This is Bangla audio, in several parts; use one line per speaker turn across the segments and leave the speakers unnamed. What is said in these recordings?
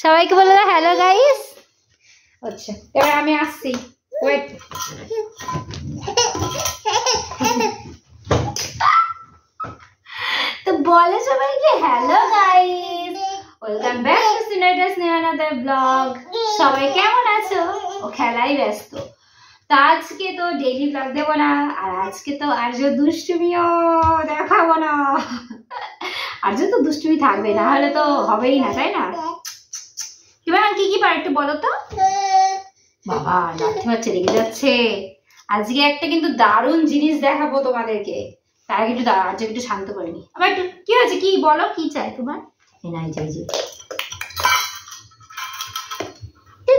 সবাইকে বলে দাও হ্যালো গাইস। আচ্ছা এবার আমি আসছি, ওয়েট। তো বলে সবাইকে hello guys, welcome back to সিনাইটাস নিউ ব্লগ। সবাই কেমন আছো? ও খেলাই ব্যস্ত। তো আজকে তো ডেইলি ব্লগ দেবো না, আর আজকে তো আর্য দুষ্টুমিও দেখাবো না। আর্য তো দুষ্টুমি থাকবে, না হলে তো হবেই না, তাই না? এবার কি কি পারে একটু বলো তো। বাবা লাঠি মারছে, রেগে যাচ্ছে। আজকে একটা কিন্তু দারুণ জিনিস দেখাবো তোমাদেরকে। তার আগে একটু আর্য একটু শান্ত করে নি। আবার একটু কি হয়েছে, কি বলো, কি চাই তোমার? নাই চাই যে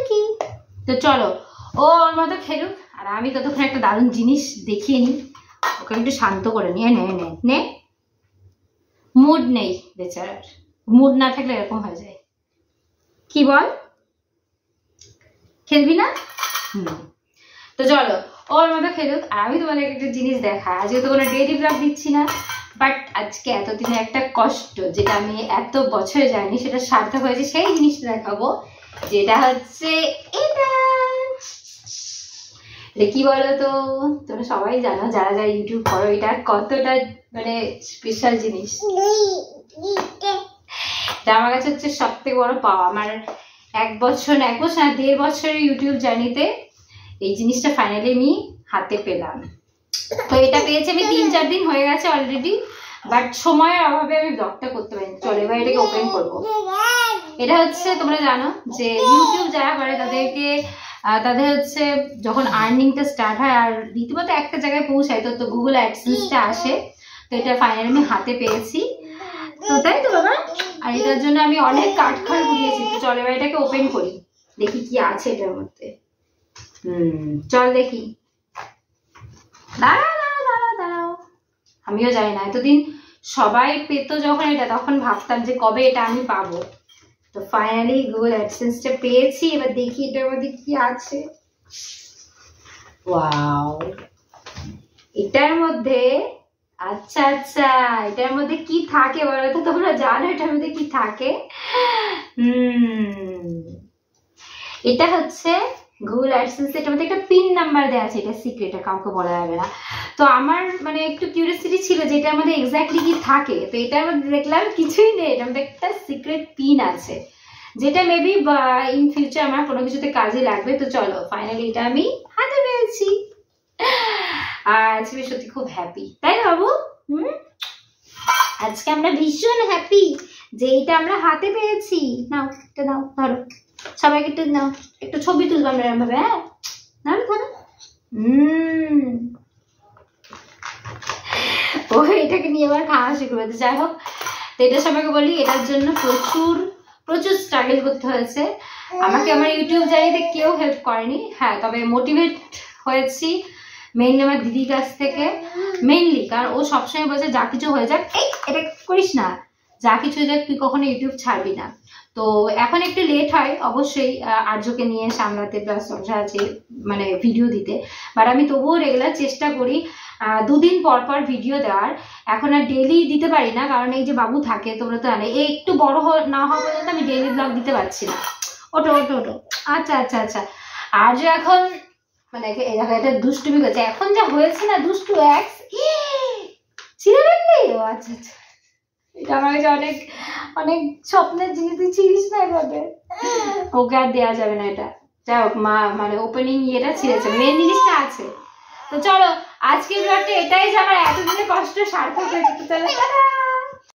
কি। তো চলো ও ওর মতো খেলুক, আর আমি ততক্ষণ একটা দারুণ জিনিস দেখিয়ে নি, ওকে একটু শান্ত করে নিয়ে নে নে নে। মুড নেই বেচারার, মুড না থাকলে এরকম হয়ে যায়। কি বল, খেলবি না? তো চলো ওর মতো খেলুক, আর আমি তোমাদেরকে একটা জিনিস দেখা। আজকে তো কোনো ডেইলি ব্লগ দিচ্ছি না, বাট আজকে এতদিনে একটা কষ্ট যেটা আমি এত বছরে জানি সেটা সার্থক হয়েছে, সেই জিনিসটা দেখাবো। যেটা হচ্ছে এটা কি বলতো, তোমরা সবাই জানো যারা যারা ইউটিউব করো, এটা কতটা মানে স্পেশাল জিনিস। এটা আমার কাছে হচ্ছে সব থেকে বড় পাওয়া। আমার 1 বছর না 1.5 বছরের ইউটিউব জার্নিতে এই জিনিসটা ফাইনালি আমি হাতে পেলাম। তো এটা পেয়েছি আমি 3-4 দিন হয়ে গেছে অলরেডি, বাট সময়ের অভাবে আমি ব্লগটা করতে পারিনি। চলো এবার এটাকে ওপেন করবো। এটা হচ্ছে তোমরা জানো যে ইউটিউব যারা করে তাদের হচ্ছে যখন আর্নিংটা স্টার্ট হয় আর রীতিমতো একটা জায়গায় পৌঁছায়, তো গুগল অ্যাডসেন্সটা আসে। তো এটা ফাইনালি আমি হাতে পেয়েছি, তো তাই তো বাবা। আর এটার জন্য আমি অনেক কাঠখড় পুড়িয়েছি। তো চলো এবার এটাকে ওপেন করি, দেখি কি আছে এটার মধ্যে। চল দেখি। দাঁড়াও দাঁড়াও দাঁড়াও দাঁড়াও, আমিও জানি না। এতদিন সবাই পেতো যখন এটা, তখন ভাবতাম যে কবে এটা আমি পাবো। তো ফাইনালি গুগল অ্যাডসেন্সটা পেয়েছি। এবার দেখি এটার মধ্যে কি আছে। ওয়াও, এটার মধ্যে আচ্ছা আচ্ছা এটার মধ্যে কি থাকে বলো তো? তোমরা জানো এটার মধ্যে কি থাকে? এটা হচ্ছে গুগল অ্যাডসেন্স। এটার মধ্যে একটা পিন নাম্বার দেওয়া আছে, এটা সিক্রেট, কাউকে বলা যাবে না। তো আমার মানে একটু কিউরিয়াসিটি ছিল যে এটার মধ্যে এক্স্যাক্টলি কি থাকে। তো এটার মধ্যে দেখলাম কিছুই নেই, এটার মধ্যে একটা সিক্রেট পিন আছে, যেটা মেবি ইন ফিউচার আমার কোনো কিছুতে কাজে লাগবে। তো চলো ফাইনালি এটা আমি হাতে পেয়েছি, আর আজকে সত্যি খুব হ্যাপি, তাই না বাবু? আজকে আমরা ভীষণ হ্যাপি যে এটা আমরা হাতে পেয়েছি। নাও এটা নাও, ধরো সবাইকে একটু নাও, একটু ছবি তুলবো আমরা এরকম ভাবে। হ্যাঁ ধরো ধরো। ও এটাকে নিয়ে আবার খাওয়া শিখবে। তো যাই হোক, তো এটা সবাইকে বলি এটার জন্য প্রচুর প্রচুর স্ট্রাগল করতে হয়েছে। আমাকে আমার ইউটিউব জার্নিতে কেউ হেল্প করেনি, হ্যাঁ তবে মোটিভেট হয়েছি মেইনলি আমার দিদির কাছ থেকে। মেইনলি কারণ ও সবসময় বলছে যা কিছু হয়ে যাক, এই এটা করিস না, যা কিছু হয়ে যাক তুই কখনো ইউটিউব ছাড়বি না। তো এখন একটু লেট হয় অবশ্যই আর্যকে নিয়ে সামলাতে, প্লাস সংসার আছে মানে ভিডিও দিতে, বাট আমি তবুও রেগুলার চেষ্টা করি 2 দিন পর পর ভিডিও দেওয়ার। এখন আর ডেইলি দিতে পারি না, কারণ এই যে বাবু থাকে, তোমরা তো জানো এই একটু বড় না হওয়া পর্যন্ত আমি ডেইলি ব্লগ দিতে পারছি না। ওটো ওটো ওটো, আচ্ছা আচ্ছা আচ্ছা। আর্য এখন মানে এটা দুষ্টুমি করছে, এখন যা হয়েছে না দুষ্টু এক্স ছিঁড়ে ফেললি। ও আচ্ছা আচ্ছা, এটা আমার কাছে অনেক অনেক স্বপ্নের জিনিস, তুই ছিঁড়িস না এভাবে, ওকে আর দেওয়া যাবে না এটা। যাই হোক মা মানে ওপেনিং ইয়েটা ছিঁড়েছে, মেন জিনিসটা আছে। তো চলো আজকের ব্লগটা এটাই যে আমার এতদিনের কষ্ট সার্থক হয়েছে। তো চলো